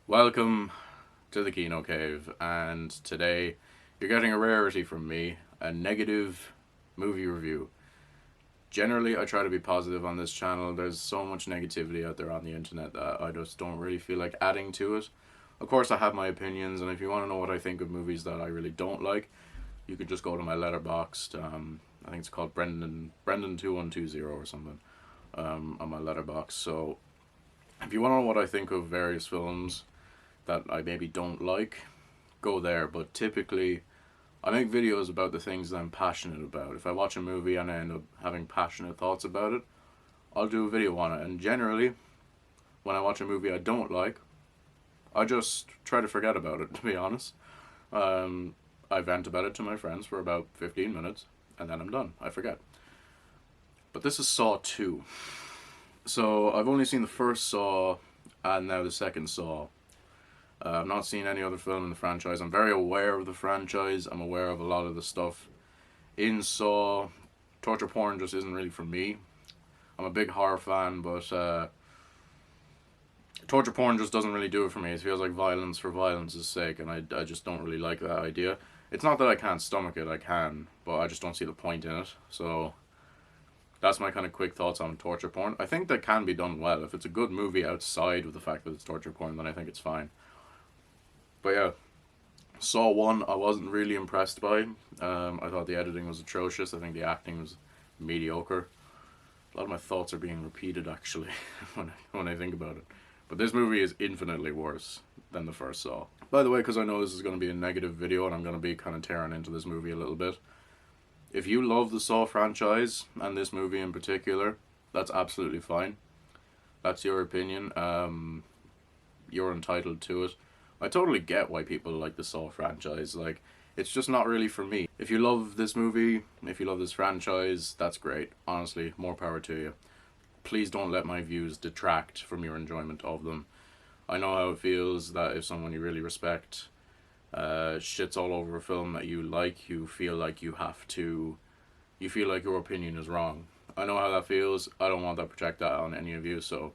Welcome to the Kino Cave, and today you're getting a rarity from me, a negative movie review. Generally, I try to be positive on this channel. There's so much negativity out there on the internet that I just don't really feel like adding to it. Of course, I have my opinions, and if you want to know what I think of movies that I really don't like, you could just go to my letterboxd. I think it's called Brendan2120 or something on my letterbox. So, if you want to know what I think of various films that I maybe don't like, go there. But typically, I make videos about the things that I'm passionate about. If I watch a movie and I end up having passionate thoughts about it, I'll do a video on it. And generally, when I watch a movie I don't like, I just try to forget about it, to be honest. I vent about it to my friends for about 15 minutes, and then I'm done. I forget. But this is Saw 2. So I've only seen the first Saw and now the second Saw. I've not seen any other film in the franchise. I'm very aware of the franchise. I'm aware of a lot of the stuff in Saw. Torture porn just isn't really for me. I'm a big horror fan, but torture porn just doesn't really do it for me. It feels like violence for violence's sake, and I just don't really like that idea. It's not that I can't stomach it, I can, but I just don't see the point in it. So that's my kind of quick thoughts on torture porn. I think that can be done well. If it's a good movie outside of the fact that it's torture porn, then I think it's fine. But yeah, Saw 1, I wasn't really impressed by. I thought the editing was atrocious. I think the acting was mediocre. A lot of my thoughts are being repeated, actually, when I think about it. But this movie is infinitely worse than the first Saw. By the way, because I know this is going to be a negative video and I'm going to be kind of tearing into this movie a little bit. If you love the Saw franchise, and this movie in particular, that's absolutely fine. That's your opinion. You're entitled to it. I totally get why people like the Saw franchise. Like, it's just not really for me. If you love this movie, if you love this franchise, that's great. Honestly, more power to you. Please don't let my views detract from your enjoyment of them. I know how it feels that if someone you really respect shits all over a film that you like, you feel like you feel like your opinion is wrong. I know how that feels. I don't want that project that on any of you, so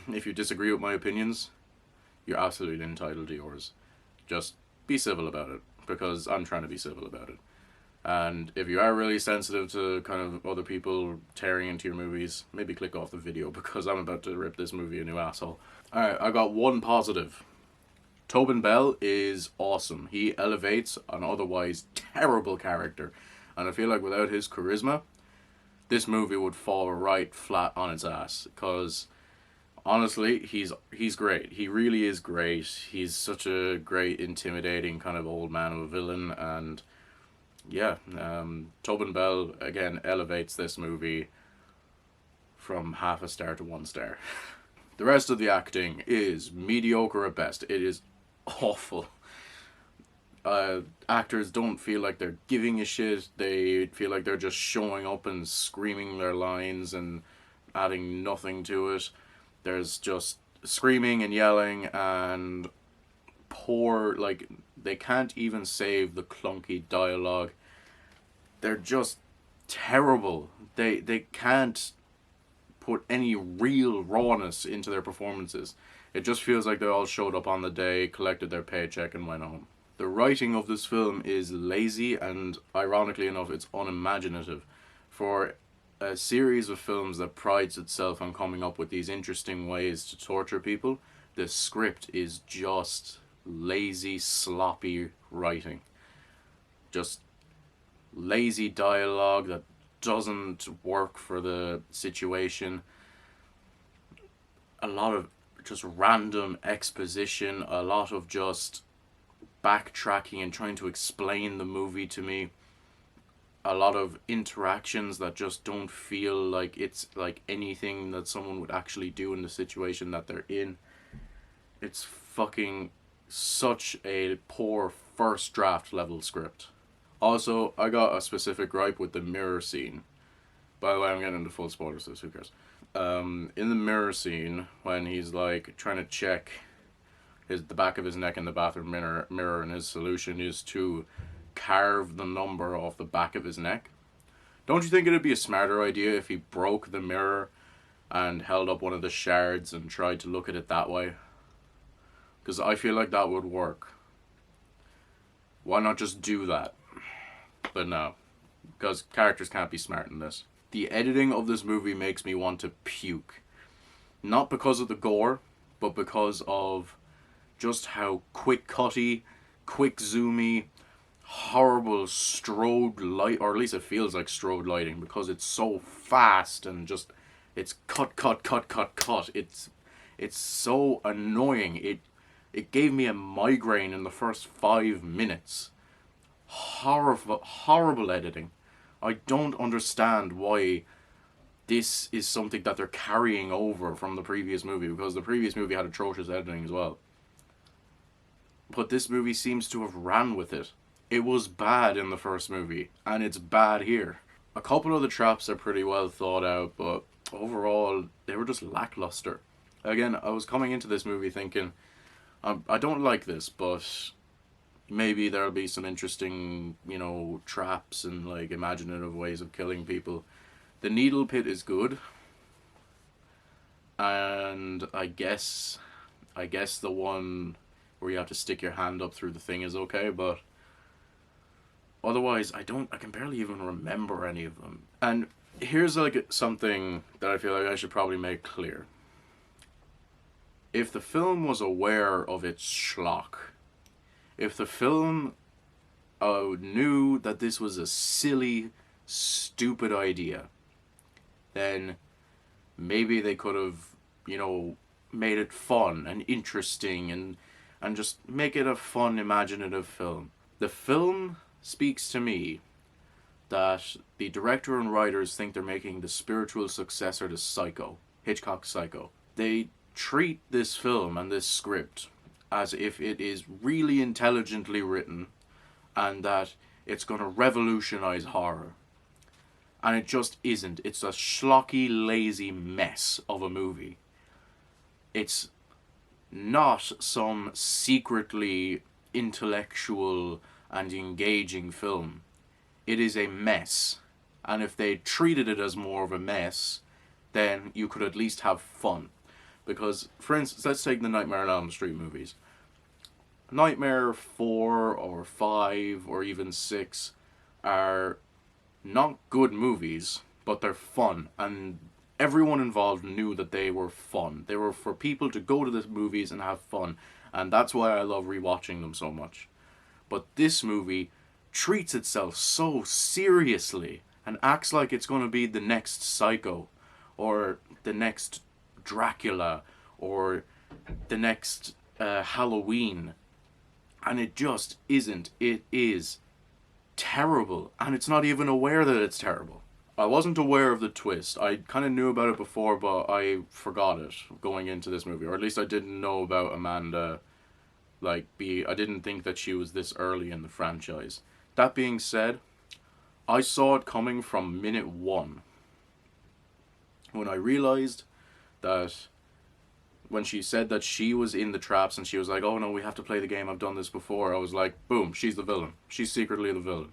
if you disagree with my opinions, you're absolutely entitled to yours. Just be civil about it, because I'm trying to be civil about it. And if you are really sensitive to kind of other people tearing into your movies, maybe click off the video because I'm about to rip this movie a new asshole. Alright, I got one positive. Tobin Bell is awesome. He elevates an otherwise terrible character. And I feel like without his charisma, this movie would fall right flat on its ass. Because honestly, he's great. He really is great. He's such a great, intimidating kind of old man of a villain, and yeah, Tobin Bell again elevates this movie from half a star to 1 star. The rest of the acting is mediocre at best. It is awful. Actors don't feel like they're giving a shit. They feel like they're just showing up and screaming their lines and adding nothing to it. There's just screaming and yelling and poor, like, they can't even save the clunky dialogue. They're just terrible. They can't put any real rawness into their performances. It just feels like they all showed up on the day, collected their paycheck, and went home. The writing of this film is lazy, and ironically enough, it's unimaginative. For a series of films that prides itself on coming up with these interesting ways to torture people, the script is just lazy, sloppy writing. Just lazy dialogue that doesn't work for the situation. A lot of just random exposition, a lot of just backtracking and trying to explain the movie to me. A lot of interactions that just don't feel like it's like anything that someone would actually do in the situation that they're in. It's fucking such a poor first draft level script. Also, I got a specific gripe with the mirror scene. By the way, I'm getting into full spoilers, so who cares? In the mirror scene, when he's like trying to check the back of his neck in the bathroom mirror, and his solution is to carve the number off the back of his neck. Don't you think it'd be a smarter idea if he broke the mirror and held up one of the shards and tried to look at it that way? because I feel like that would work. Why not just do that? But no, because characters can't be smart in this. The editing of this movie makes me want to puke. Not because of the gore, but because of just how quick cutty, quick zoomy, horrible strode light, or at least it feels like strode lighting, because it's so fast and just, it's cut, cut, cut, cut, cut. It's so annoying. It gave me a migraine in the first 5 minutes. Horrible editing. I don't understand why this is something that they're carrying over from the previous movie, because the previous movie had atrocious editing as well. But this movie seems to have ran with it. It was bad in the first movie, and it's bad here. A couple of the traps are pretty well thought out, but overall, they were just lackluster. Again, I was coming into this movie thinking, I don't like this, but maybe there'll be some interesting, traps and like imaginative ways of killing people. The needle pit is good, and I guess the one where you have to stick your hand up through the thing is okay, but otherwise I can barely even remember any of them. And here's like something that I feel like I should probably make clear. If the film was aware of its schlock, if the film knew that this was a silly, stupid idea, then maybe they could have, made it fun and interesting and just make it a fun, imaginative film. The film speaks to me that the director and writers think they're making the spiritual successor to Psycho, Hitchcock's Psycho. They treat this film and this script as if it is really intelligently written and that it's going to revolutionize horror. And it just isn't. It's a schlocky, lazy mess of a movie. It's not some secretly intellectual and engaging film. It is a mess. And if they treated it as more of a mess, then you could at least have fun. Because, for instance, let's take the Nightmare on Elm Street movies. Nightmare 4 or 5 or even 6 are not good movies, but they're fun, and everyone involved knew that they were fun. They were for people to go to the movies and have fun, and that's why I love rewatching them so much. But this movie treats itself so seriously and acts like it's going to be the next Psycho, or the next Dracula, or the next Halloween, and it just isn't. It is terrible, and it's not even aware that it's terrible. I wasn't aware of the twist. I kind of knew about it before, but I forgot it going into this movie, or at least I didn't know about Amanda. I didn't think that she was this early in the franchise. That being said, I saw it coming from minute 1. When I realized that when she said that she was in the traps and she was like, oh no, we have to play the game, I've done this before, I was like, boom, she's the villain. She's secretly the villain.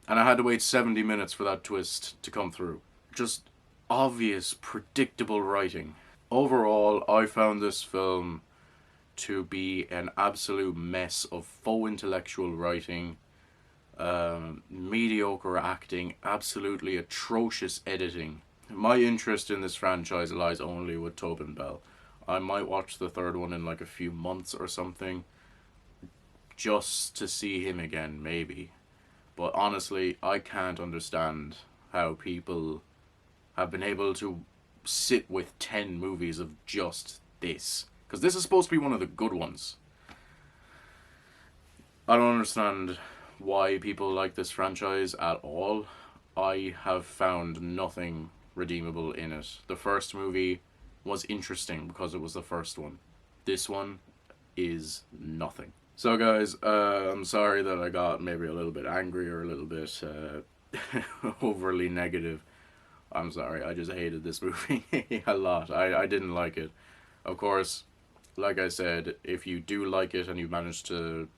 And I had to wait 70 minutes for that twist to come through. Just obvious, predictable writing. Overall, I found this film to be an absolute mess of faux intellectual writing, mediocre acting, absolutely atrocious editing. My interest in this franchise lies only with Tobin Bell. I might watch the third one in like a few months or something, just to see him again, maybe. But honestly, I can't understand how people have been able to sit with 10 movies of just this. Because this is supposed to be one of the good ones. I don't understand why people like this franchise at all. I have found nothing redeemable in it. The first movie was interesting because it was the first one. This one is nothing. So guys, I'm sorry that I got maybe a little bit angry or a little bit overly negative. I'm sorry, I just hated this movie a lot. I didn't like it. Of course, like I said, if you do like it and you managed to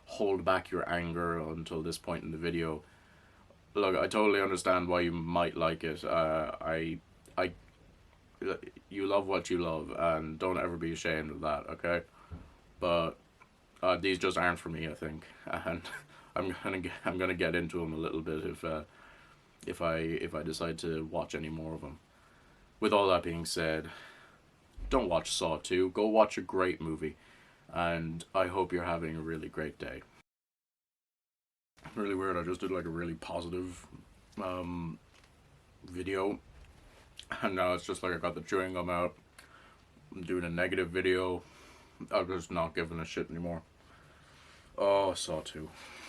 hold back your anger until this point in the video, look, I totally understand why you might like it. You love what you love, and don't ever be ashamed of that, okay? but these just aren't for me, I think, and I'm gonna get into them a little bit if I decide to watch any more of them. With all that being said, don't watch Saw 2. Go watch a great movie, and I hope you're having a really great day. Really weird. I just did like a really positive um, video, and now it's just like I got the chewing gum out. I'm doing a negative video. I'm just not giving a shit anymore. Oh, Saw 2.